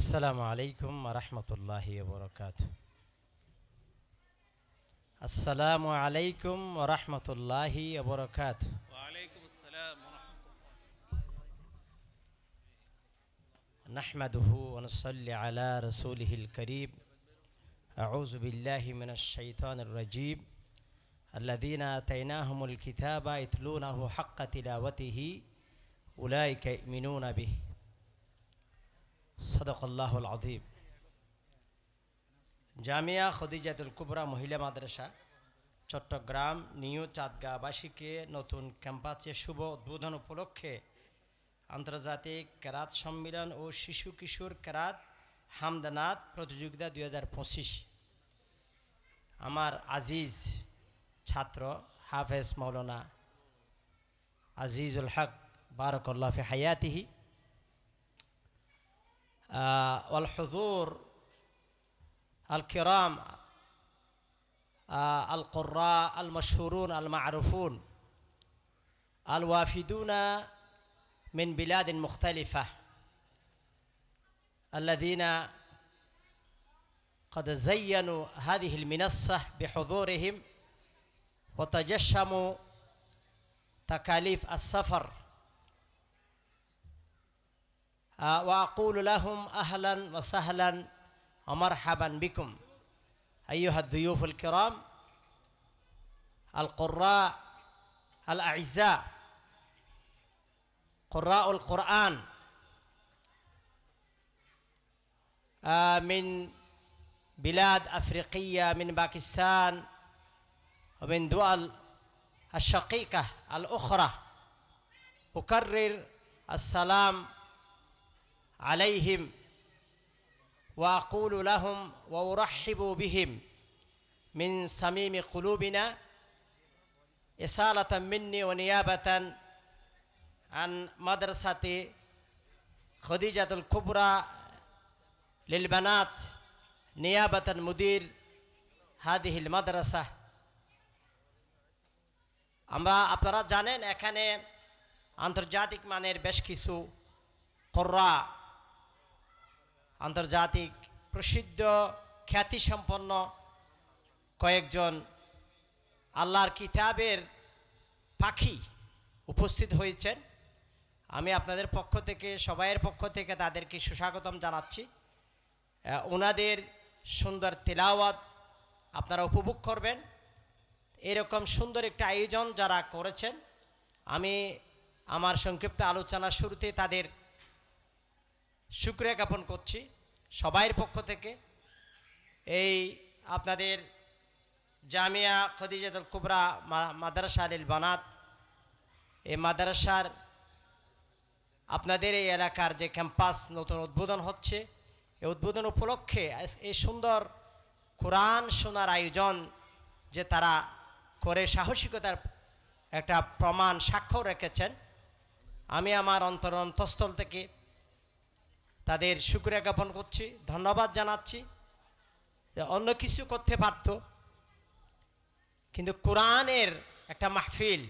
আসসালামু আলাইকুম ওরহমতুল্লাহি ওবরাকাতুহু। আসসালামু আলাইকুম ওরহমতুল্লাহি ওবরাকাতুহু। ওয়ালাইকুম আসসালাম ওয়া রাহমাতুল্লাহ। নাহমাদুহু ওয়া নুসাল্লি আলা রাসূলিহিল কারীম। আউযু বিল্লাহি মিনাশ শাইতানির রাজীম। আল্লাযীনা আতাইনাহুমুল কিতাবা ইয়াতলুনাহু হাক্কা তিলাওয়াতিহি উলাইকা ইউমিনুনা বিহি। সাদাকাল্লাহুল আযীম। জামিয়া খদিজাতুল কুবরা মহিলা মাদ্রাসা চট্টগ্রাম নিউ চাঁদগাঁওবাসীকে নতুন ক্যাম্পাসে শুভ উদ্বোধন উপলক্ষে আন্তর্জাতিক কেরাত সম্মেলন ও শিশু কিশোর কেরাত হামদানাত প্রতিযোগিতা 2025 আমার আজিজ ছাত্র হাফেজ মৌলানা আজিজুল হক বারাকাল্লাহু ফি হায়াতিহি ওয়াল হুজুর الكرام القراء المشهورون المعروفون الوافدون من بلاد مختلفة الذين قد زينوا هذه المنصة بحضورهم وتجشموا تكاليف السفر وأقول لهم أهلا وسهلا ومرحبا بكم أيها الضيوف الكرام القراء الأعزاء قراء القرآن من بلاد أفريقية من باكستان ومن دول الشقيقة الأخرى أكرر السلام عليهم وأقول لهم وأرحب بهم من صميم قلوبنا إصالة مني ونيابة عن مدرسة خديجة الكبرى للبنات نيابة مدير هذه المدرسة আমরা আপনারা জানেন এখানে আন্তর্জাতিক মানের বেশ কিছু কোরআ আন্তর্জাতিক প্রসিদ্ধ খ্যাতিসম্পন্ন কয়েকজন আল্লাহর কিতাবের পাখি উপস্থিত হয়েছেন। আমি আপনাদের পক্ষ থেকে সবাইয়ের পক্ষ থেকে তাদেরকে সুস্বাগতম জানাচ্ছি। ওনাদের সুন্দর তিলাওয়াত আপনারা উপভোগ করবেন। এরকম সুন্দর একটা আয়োজন যারা করেছেন, আমি আমার সংক্ষিপ্ত আলোচনার শুরুতে তাদের শুকরিয়া জ্ঞাপন করছি সবাইয়ের পক্ষ থেকে। এই আপনাদের জামিয়া খদিজাতুল কুবরা মাদ্রাসা লিল বানাত, এই মাদ্রাসার আপনাদের এই এলাকার যে ক্যাম্পাস নতুন উদ্বোধন হচ্ছে, এই উদ্বোধন উপলক্ষে এই সুন্দর কোরআন শোনার আয়োজন যে তারা করে সাহসিকতার একটা প্রমাণ সাক্ষ্য রেখেছেন, আমি আমার অন্তঃস্থল থেকে তাদের শুকরিয়া জ্ঞাপন করছি, ধন্যবাদ জানাচ্ছি। অন্য কিছু করতে পারত, কিন্তু কোরআনের একটা মাহফিল,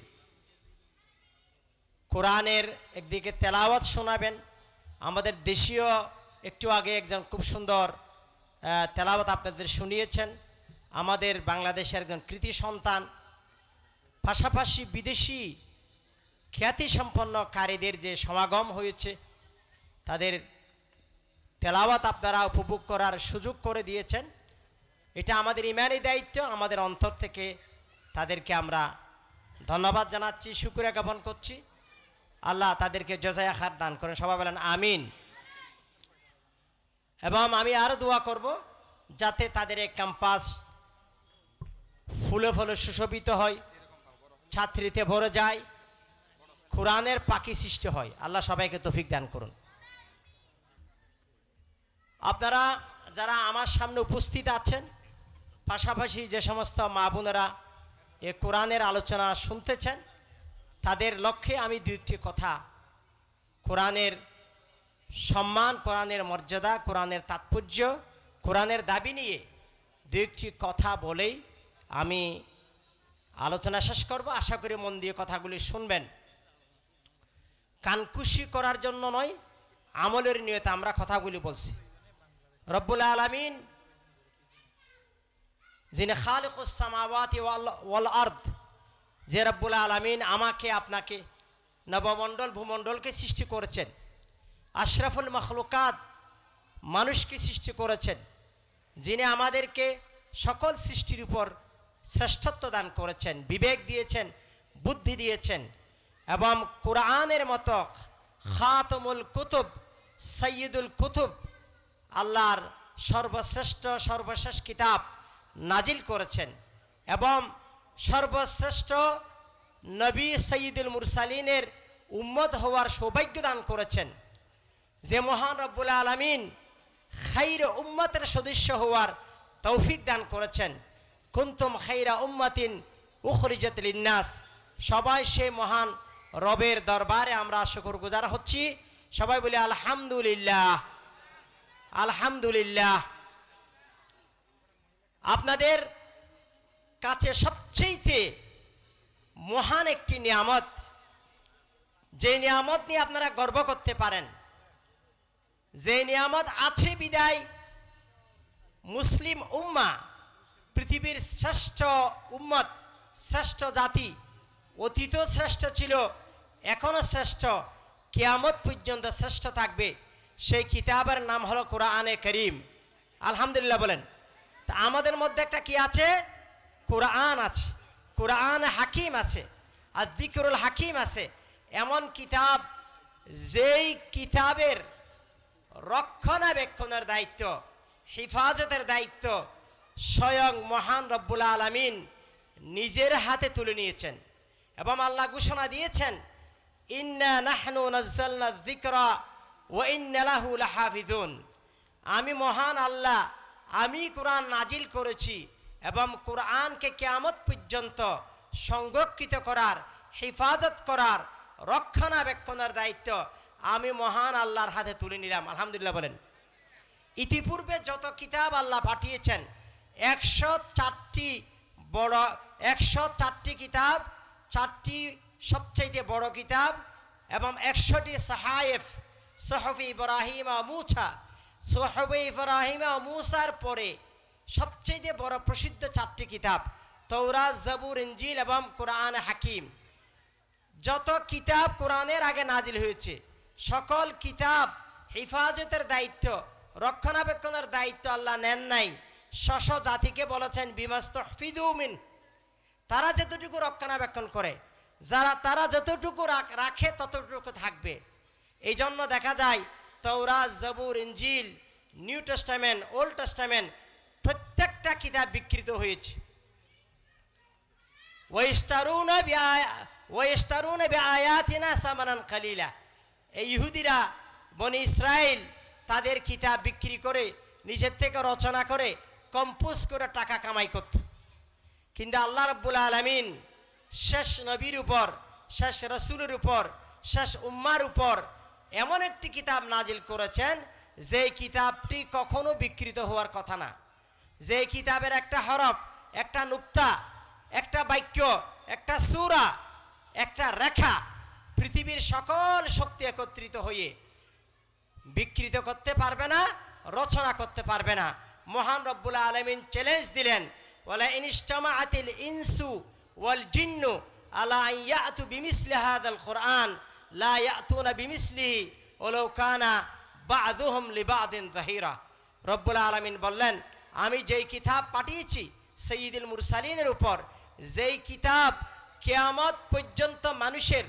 কোরআনের একদিকে তেলাওয়াত শোনাবেন। আমাদের দেশীয় একটু আগে একজন খুব সুন্দর তেলাওয়াত আপনাদের শুনিয়েছেন, আমাদের বাংলাদেশের একজন কৃতি সন্তান, পাশাপাশি বিদেশি খ্যাতিসম্পন্ন কারীদের যে সমাগম হয়েছে, তাদের তেলাওয়াত আপনারা উপভোগ করার সুযোগ করে দিয়েছেন। এটা আমাদের ইমানি দায়িত্ব, আমাদের অন্তর থেকে তাদেরকে আমরা ধন্যবাদ জানাচ্ছি, শুকরিয়া জ্ঞাপন করছি। আল্লাহ তাদেরকে জাযায়ে খায়র দান করেন, সবাই বলেন আমিন। এবং আমি আরও দোয়া করব যাতে তাদের এই ক্যাম্পাস ফুলে ফুলে সুশোভিত হয়, ছাত্রীতে ভরে যায়, কোরআনের পাখি সৃষ্টি হয়। আল্লাহ সবাইকে তৌফিক দান করুন। আপনারা যারা আমার সামনে উপস্থিত আছেন, পাশাপাশি যে সমস্ত মা বোনেরা এ কোরআনের আলোচনা শুনতেছেন, তাদের লক্ষ্যে আমি দু একটি কথা, কোরআনের সম্মান, কোরআনের মর্যাদা, কোরআনের তাৎপর্য, কোরআনের দাবি নিয়ে দু একটি কথা বলেই আমি আলোচনা শেষ করব। আশা করি মন দিয়ে কথাগুলি শুনবেন। কানকুশি করার জন্য নয়, আমলের নিয়তে আমরা কথাগুলি বলছি। রব্বুল আলামিন যিনি খালিকুস সামাওয়াতি ওয়াল আরদ, যে রব্বুল আলামিন আমাকে আপনাকে নবমণ্ডল ভূমণ্ডলকে সৃষ্টি করেছেন, আশরাফুল মখলুকাত মানুষকে সৃষ্টি করেছেন, যিনি আমাদেরকে সকল সৃষ্টির উপর শ্রেষ্ঠত্ব দান করেছেন, বিবেক দিয়েছেন, বুদ্ধি দিয়েছেন, এবং কোরআনের মতো খাতমুল কুতুব সৈয়দুল কুতুব আল্লাহর সর্বশ্রেষ্ঠ সর্বশেষ কিতাব নাজিল করেছেন, এবং সর্বশ্রেষ্ঠ নবী সৈয়দুল মুরসালিনের উম্মত হওয়ার সৌভাগ্য দান করেছেন। যে মহান রব্বুল আলামিন খাইর উম্মতের সদস্য হওয়ার তৌফিক দান করেছেন। কুনতুম খাইরা উম্মাতিন উখরিজাত লিন্নাস। সবাই সেই মহান রবের দরবারে আমরা শুকরগুজার হচ্ছি। সবাই বলি আলহামদুলিল্লাহ, আলহামদুলিল্লাহ। আপনাদের কাছে সবচেয়ে মহান একটি নিয়ামত, যে নিয়ামত নিয়ে আপনারা গর্ব করতে পারেন, যে নিয়ামত আছে বিদায় মুসলিম উম্মাহ পৃথিবীর শ্রেষ্ঠ উম্মত, শ্রেষ্ঠ জাতি, অতীত শ্রেষ্ঠ ছিল, এখনও শ্রেষ্ঠ, কিয়ামত পর্যন্ত শ্রেষ্ঠ থাকবে। সেই কিতাবের নাম হলো কোরআনে করিম। আলহামদুলিল্লাহ বলেন। তা আমাদের মধ্যে একটা কি আছে? কোরআন আছে, কোরআন হাকিম আছে, আর যিকরুল হাকিম আছে। এমন কিতাব, যেই কিতাবের রক্ষণাবেক্ষণের দায়িত্ব, হেফাজতের দায়িত্ব স্বয়ং মহান রব্বুল আলামিন নিজের হাতে তুলে নিয়েছেন। এবং আল্লাহ ঘোষণা দিয়েছেন, ইন্না নাহনু নাযালনা যিকরা ওয়া ইন্না লাহু লাহাফিজুন। আমি মহান আল্লাহ, আমি কোরআন নাজিল করেছি এবং কোরআনকে কিয়ামত পর্যন্ত সংরক্ষিত করার, হেফাজত করার, রক্ষণাবেক্ষণের দায়িত্ব আমি মহান আল্লাহর হাতে তুলে নিলাম। আলহামদুলিল্লাহ বলেন। ইতিপূর্বে যত কিতাব আল্লাহ পাঠিয়েছেন, 104টি কিতাব, 4টি সবচেয়ে বড় কিতাব, এবং 100টি সাহায়েফ, সহফে ইব্রাহিম ও মুসা। সহফে ইব্রাহিম ও মুসার পরে সবচেয়ে বড় প্রসিদ্ধ 4টি কিতাব, তৌরাত, জবুর, ইনজিল এবং কোরআন হাকিম। যত কিতাব কোরআনের আগে নাজিল হয়েছে, সকল কিতাব হেফাজতের দায়িত্ব, রক্ষণাবেক্ষণের দায়িত্ব আল্লাহ নেন নাই। স্ব জাতিকে বলেছেন বিমাস্তহফিদু মিন। তারা যতটুকু রক্ষণাবেক্ষণ করে, তারা যতটুকু রাখে ততটুকু থাকবে। এই জন্য দেখা যায় তৌরাত, জবুর, ইনজিল, নিউ টেস্টামেন্ট, ওল্ড টেস্টামেন্ট প্রত্যেকটা কিতাব বিকৃত হয়েছে। ওয়াইশতারুনা বিআয়াতিনা সামানান কালিলা। এই ইহুদিরা, বনি ইসরাইল, তাদের কিতাব বিক্রি করে, নিজের থেকে রচনা করে, কম্পোজ করে টাকা কামাই করত। কিন্তু আল্লাহ রাব্বুল আলামিন শেষ নবীর উপর, শেষ রসুলের উপর, শেষ উম্মার উপর এমন একটি কিতাব নাজিল করেছেন, যে কিতাবটি কখনো বিকৃত হওয়ার কথা না। যে কিতাবের একটা হরফ, একটা নুক্তা, একটা বাক্য, একটা সূরা, একটা রেখা পৃথিবীর সকল শক্তি একত্রিত হয়ে বিকৃত করতে পারবে না, রচনা করতে পারবে না। মহান রব্বুল আলামিন চ্যালেঞ্জ দিলেন, ওয়ালা ইনইজতামাআতিল ইনসু ওয়াল জিন্নু আলা আন ইয়াতু বিমিসলি হাযাল কুরআন লা ইয়াতুনা বিমিসলিহি ওয়ালাউ কানা বা'দুহুম লিবা'দিন যাহিরা। রব্বুল আলামিন বললেন, আমি যেই কিতাব পাঠিয়েছি সাইয়্যিদুল মুরসালিনের উপর, যেই কিতাব কিয়ামত পর্যন্ত মানুষের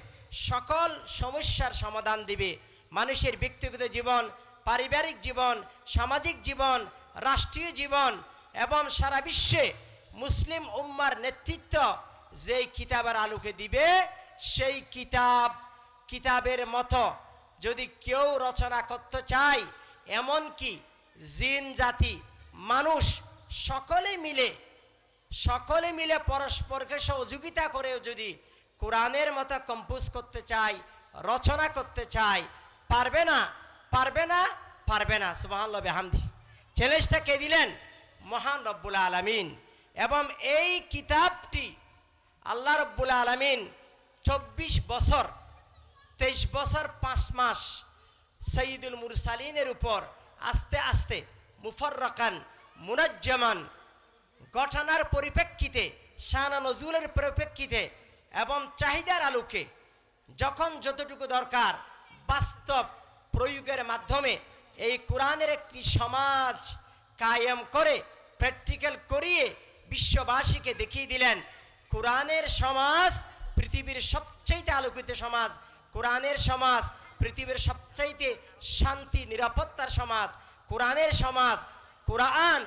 সকল সমস্যার সমাধান দিবে, মানুষের ব্যক্তিগত জীবন, পারিবারিক জীবন, সামাজিক জীবন, রাষ্ট্রীয় জীবন এবং সারা বিশ্বে মুসলিম উম্মার নেতৃত্ব যেই কিতাবের আলোকে দিবে, সেই কিতাবের মতো যদি কেউ রচনা করতে চায়, এমনকি জিন জাতি, মানুষ সকলে মিলে পরস্পরকে সহযোগিতা করেও যদি কোরআনের মতো কম্পোজ করতে চায়, রচনা করতে চায়, পারবে না, পারবে না, পারবে না। সুবহানাল্লাহ বিহামদি। চ্যালেঞ্জটা কে দিলেন? মহান রব্বুল আলামিন। এবং এই কিতাবটি আল্লাহ রব্বুল আলামিন 24 বছর 23 বছর 5 মাস সাইয়্যিদুল মুরসালিনের উপর আস্তে আস্তে মুফাররাকান মুনাজ্জামান, ঘটনার পরিপ্রেক্ষিতে, শানা নজুলের পরিপ্রেক্ষিতে এবং চাহিদার আলোকে যখন যতটুকু দরকার বাস্তব প্রয়োগের মাধ্যমে এই কোরআনের একটি সমাজ কায়েম করে প্র্যাকটিক্যাল করিয়ে বিশ্ববাসীকে দেখিয়ে দিলেন কোরআনের সমাজ পৃথিবীর সবচাইতে আলোকিত সমাজ, কোরআনের সমাজ পৃথিবীর সবচাইতে শান্তি নিরাপত্তার সমাজ, কোরআনের সমাজ। কোরআন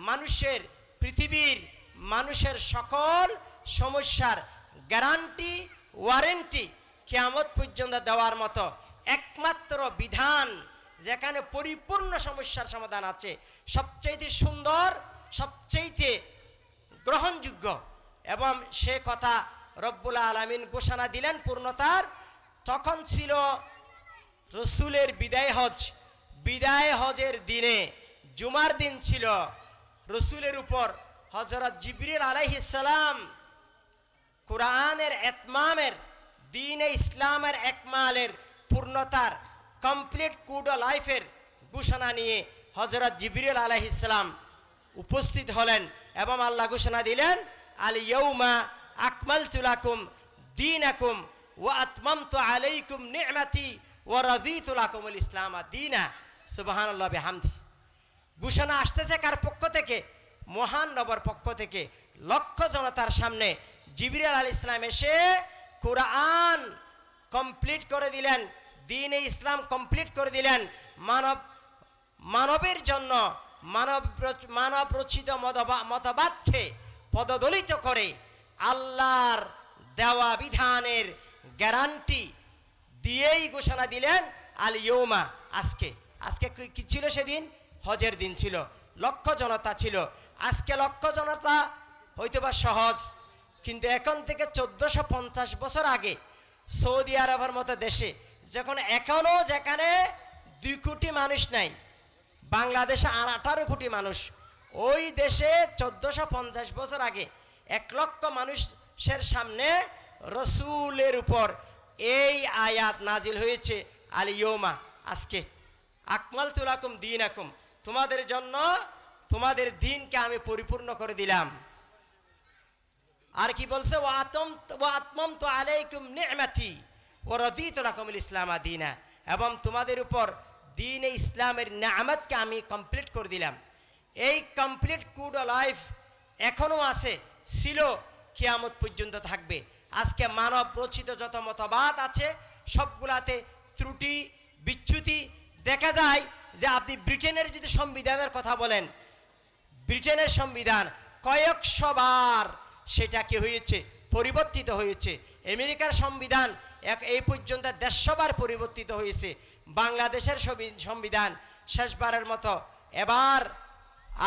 মানুষের, পৃথিবীর মানুষের সকল সমস্যার গ্যারান্টি, ওয়ারেন্টি কিয়ামত পর্যন্ত দেওয়ার মতো একমাত্র বিধান, যেখানে পরিপূর্ণ সমস্যার সমাধান আছে, সবচাইতে সুন্দর, সবচাইতে গ্রহণযোগ্য। এবং সে কথা রব্বুল আলামিন ঘোষণা দিলেন পূর্ণতার। তখন ছিল রসুলের বিদায় হজ। বিদায় হজের দিনে জুমার দিন ছিল, রসুলের উপর হযরত জিবরিল আলাইহিস সালাম কোরআনের এতমামের, দ্বীনে ইসলামের একমালের পূর্ণতার কমপ্লিট কোড অফ লাইফের ঘোষণা নিয়ে হযরত জিবরিল আলাইহিস সালাম উপস্থিত হলেন এবং আল্লাহ ঘোষণা দিলেন, আল ইয়াউমা আকমালতু লাকুম দীনাকুম ওয়া আতমামতু আলাইকুম নি'মাতি ওয়া রাযীতু লাকুমুল ইসলাম দীনা। সুবহানাল্লাহ বিহামদি। ঘোষণা আসতেছে কার পক্ষ থেকে? মহান রবের পক্ষ থেকে। লক্ষ জনতার সামনে জিবরিল আলাইহিস সালাম এসে কোরআন কমপ্লিট করে দিলেন, দ্বীনে ইসলাম কমপ্লিট করে দিলেন। মানবের জন্য মানব রচিত মতবাদকে পদদলিত করে আল্লাহর দেওয়া বিধানের গ্যারান্টি দিয়েই ঘোষণা দিলেন আল ইয়ৌমা, আজকে। আজকে কি ছিল সেদিন? হজের দিন ছিল, লক্ষ জনতা ছিল। আজকে লক্ষ জনতা হয়তোবা সহজ, কিন্তু এখন থেকে 1450 বছর আগে সৌদি আরবের মতো দেশে যখন এখনও যেখানে 2 কোটি মানুষ নাই, বাংলাদেশে 18 কোটি মানুষ, ওই দেশে 1450 বছর আগে 1 লক্ষ মানুষের সামনে রসুলের উপর এই আয়াত নাজিল হয়েছে, আল ইয়ৌমা, আজকে আকমালতু লাকুম দীনাকুম, তোমাদের জন্য তোমাদের দিনকে আমি পরিপূর্ণ করে দিলাম। আর কি বলছে? ওয়া আতমামতু আলাইকুম নি'মাতি ওয়া রাযীতু লাকুমুল ইসলাম দীনা, এবং তোমাদের উপর দ্বীনে ইসলামের নিয়ামতকে আমি কমপ্লিট করে দিলাম। এই কমপ্লিট কোড অফ লাইফ এখনও আছে, ছিল, কিয়ামত পর্যন্ত থাকবে। আজকে মানব রচিত যত মতবাদ আছে সবগুলাতে ত্রুটি বিচ্যুতি দেখা যায়। যে আপনি ব্রিটেনের যদি সংবিধানের কথা বলেন, ব্রিটেনের সংবিধান কয়েকশবার সেটা কি হয়েছে? পরিবর্তিত হয়েছে। আমেরিকার সংবিধান এই পর্যন্ত 150 বার পরিবর্তিত হয়েছে। বাংলাদেশের সংবিধান শেষবারের মতো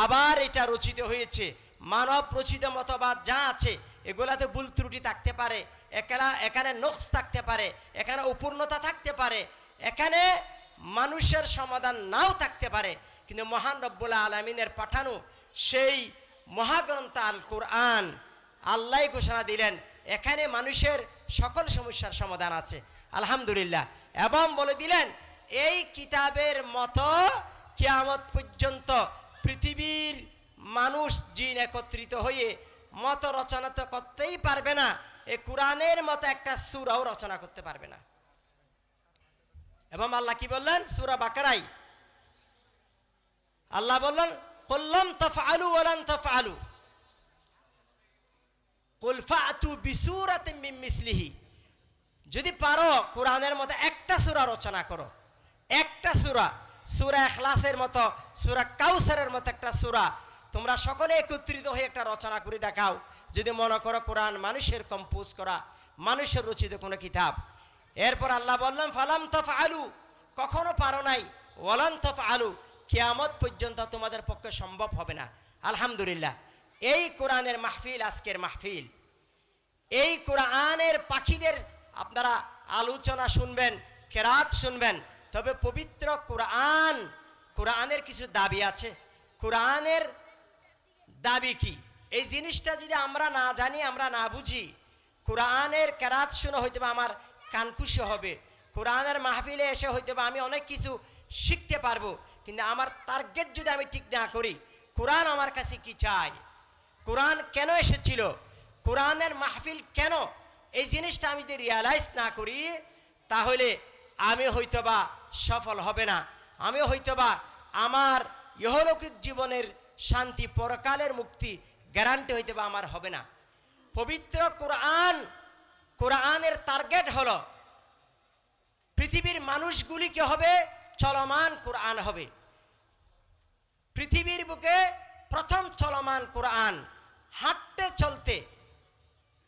আবার এটা রচিত হয়েছে। মানব রচিত মতবাদ যা আছে এগুলাতে ভুল ত্রুটি থাকতে পারে, এখানে নকশ থাকতে পারে, এখানে অপূর্ণতা থাকতে পারে, এখানে মানুষের সমাধান নাও থাকতে পারে, কিন্তু মহান রব্বুল আলামিনের পাঠানো সেই মহাগ্রন্থ আল কোরআন আল্লাহ ঘোষণা দিলেন এখানে মানুষের সকল সমস্যার সমাধান আছে, আলহামদুলিল্লাহ। এবং বলে দিলেন এই কিতাবের মতো কিয়ামত পর্যন্ত পৃথিবীর মানুষ জিন একত্রিত হয়ে মত রচনা তো করতেই পারবে না, এই কোরআনের মতো একটা সূরাও রচনা করতে পারবে না। এবং আল্লাহ কি বললেন? সূরা বাকারায় আল্লাহ বললেন, কুল লাম তাফআলু ওয়া লান তাফআলু কুল ফাতু বিসূরাতিন মিন মিসলিহি, যদি পারো কোরআনের মতো একটা সূরা রচনা করো, একটা সূরা, সূরা ইখলাসের মতো, সূরা কাউসারের মতো একটা সূরা তোমরা সকলে একত্রিত হয়ে একটা রচনা করে দেখাও। যদি মনে করো কোরআন মানুষের কম্পোজ করা, মানুষের রচিত কোনো কিতাব। এরপর আল্লাহ বললাম ফালাম তাফআলু, কখনো পারো নাই, ওয়ালান তাফআলু, কিয়ামত পর্যন্ত তোমাদের পক্ষে সম্ভব হবে না। আলহামদুলিল্লাহ, এই কোরআনের মাহফিল, আজকের মাহফিল, এই কোরআনের পাখিদের আপনারা আলোচনা শুনবেন, কেরাত শুনবেন, তবে পবিত্র কোরআনের কিছু দাবি আছে। কোরআনের দাবি কি, এই জিনিসটা যদি আমরা না জানি, আমরা না বুঝি, কোরআনের কেরাত শুনে হয়তো আমার কানকুশি হবে, কোরআনের মাহফিলে এসে হয়তো আমি অনেক কিছু শিখতে পারবো, কিন্তু আমার টার্গেট যদি আমি ঠিক না করি, কোরআন আমার কাছে কি চায়, কোরআন কেন এসেছিল, কোরআনের মাহফিল কেন, এই জিনিসটা আমি যদি রিয়ালাইজ না করি, তাহলে আমি হয়তোবা সফল হবে না, আমি হয়তোবা আমার ইহলৌকিক জীবনের শান্তি, পরকালের মুক্তি গ্যারান্টি হয়তোবা আমার হবে না। পবিত্র কোরআনের টার্গেট হলো পৃথিবীর মানুষগুলিকে হবে চলমান কোরআন হবে। পৃথিবীর বুকে প্রথম চলমান কোরআন, হাঁটতে চলতে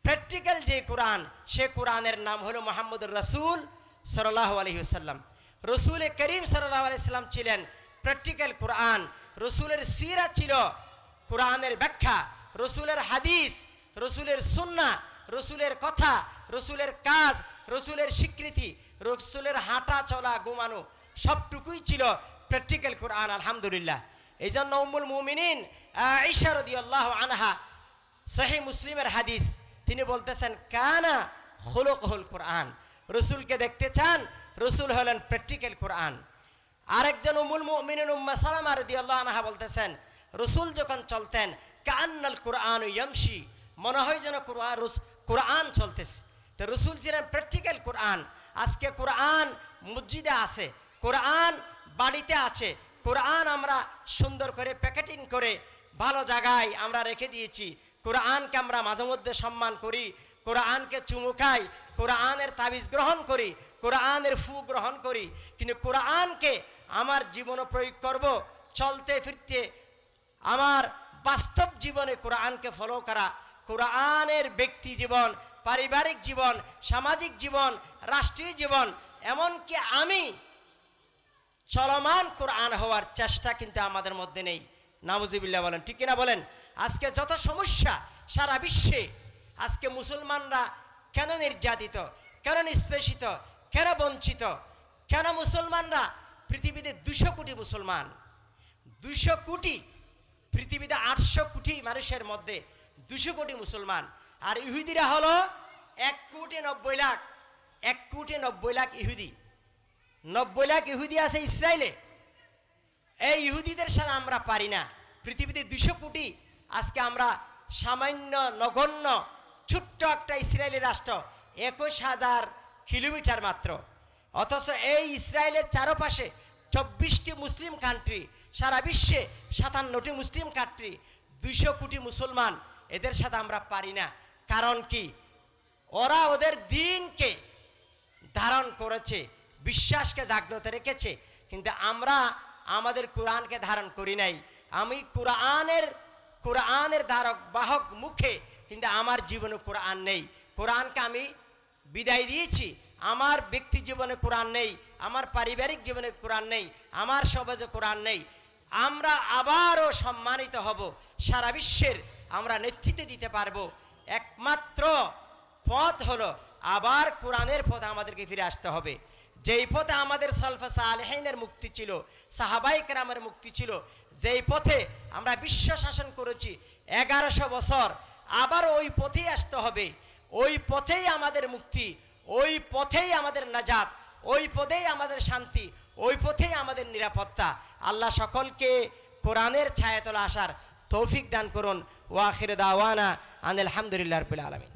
প্র্যাকটিক্যাল যে কোরআন, সে কোরআনের নাম হলো মুহাম্মদুর রাসূল সাল্লাল্লাহু আলাইহি ওয়াসাল্লাম। রসুল করিম সাল্লাল্লাহু আলাইহি ওয়াসাল্লাম ছিলেন প্র্যাকটিক্যাল কোরআন। রসুলের সিরা ছিল কোরআনের ব্যাখ্যা, রসুলের হাদিস, রসুলের সুন্নাহ, রসুলের কথা, রসুলের কাজ, রসুলের স্বীকৃতি, রসুলের হাঁটা চলা ঘুমানো সবটুকুই ছিল প্র্যাকটিক্যাল কোরআন। আলহামদুলিল্লাহ। এই জন্য উম্মুল মুমিনিন আয়েশা রাদিয়াল্লাহু আনহা, সহিহ মুসলিমের হাদিস, তিনি বলতেছেন কানা খুলুকুল কোরআন। রসুলকে দেখতে চান, রসুল হলেন প্র্যাকটিক্যাল কোরআন। আরেকজন উম্মুল মুমিনিন উম্মে সালামা রাদিয়াল্লাহু আনহা বলতেছেন, রসুল যখন চলতেন কান্নাল কোরআন ইয়ামশি, মনে হয় যেন কোরআন চলতেছে। তো রসুল ছিলেন প্র্যাকটিক্যাল কোরআন। আজকে কোরআন মসজিদে আছে, কোরআন বাড়িতে আছে, কোরআন আমরা সুন্দর করে প্যাকেটিং করে ভালো জায়গায় আমরা রেখে দিয়েছি। কোরআনকে আমরা মাঝে মধ্যে সম্মান করি, কোরআনকে চুমু খাই, কোরআনের তাবিজ গ্রহণ করি, কোরআনের ফু গ্রহণ করি, কিন্তু কোরআনকে আমার জীবনে প্রয়োগ করব, চলতে ফিরতে আমার বাস্তব জীবনে কোরআনকে ফলো করা, কোরআনের ব্যক্তি জীবন, পারিবারিক জীবন, সামাজিক জীবন, রাষ্ট্রীয় জীবন, এমনকি আমি চলমান কোরআন হওয়ার চেষ্টা কিন্তু আমাদের মধ্যে নেই। নাউজুবিল্লাহ বলেন, ঠিক কিনা বলেন? আজকে যত সমস্যা সারা বিশ্বে, আজকে মুসলমানরা কেন নির্যাতিত, কেন নিষ্পেষিত, কেন বঞ্চিত, কেন মুসলমানরা পৃথিবীতে 200 কোটি মুসলমান, 200 কোটি, পৃথিবীতে 800 কোটি মানুষের মধ্যে 200 কোটি মুসলমান, আর ইহুদিরা হলো 1 কোটি 90 লাখ, 1 কোটি 90 লাখ ইহুদি, 90 লাখ ইহুদি আছে ইসরায়েলে। এই ইহুদিদের সাথে আমরা পারি না। পৃথিবীতে 200 কোটি, আজকে আমরা সামান্য নগণ্য ছোট্ট একটা ইসরায়েলি রাষ্ট্র, 21,000 কিলোমিটার মাত্র, অথচ এই ইসরায়েলের চারপাশে 24টি মুসলিম কান্ট্রি, সারা বিশ্বে 57টি মুসলিম কান্ট্রি, 200 কোটি মুসলমান, এদের সাথে আমরা পারি না। কারণ কি? ওরা ওদের দিনকে ধারণ করেছে, বিশ্বাসকে জাগ্রত রেখেছে, কিন্তু আমরা আমাদের কোরআনকে ধারণ করি নাই। আমি কোরআনের ধারক বাহক মুখে, কিন্তু আমার জীবনে কোরআন নেই। কোরআনকে আমি বিদায় দিয়েছি, আমার ব্যক্তি জীবনে কোরআন নেই, আমার পারিবারিক জীবনে কোরআন নেই, আমার সমাজে কোরআন নেই। আমরা আবারও সম্মানিত হব, সারা বিশ্বের আমরা নেতৃত্ব দিতে পারবো। একমাত্র পথ হলো আবার কোরআনের পথে আমাদেরকে ফিরে আসতে হবে। যেই পথে আমাদের সালফে সালেহিনের মুক্তি ছিল, সাহাবায়ে কেরামের মুক্তি ছিল, যেই পথে আমরা বিশ্ব শাসন করেছি 1100 বছর, আবার ওই পথেই আসতে হবে। ওই পথেই আমাদের মুক্তি, ওই পথেই আমাদের নাজাত, ওই পথেই আমাদের শান্তি, ওই পথেই আমাদের নিরাপত্তা। আল্লাহ সকলকে কোরআনের ছায়াতলে আসার তৌফিক দান করুন। ওয়া আখির দাওয়ানা আনিল হামদুলিল্লাহি রাব্বিল আলামিন।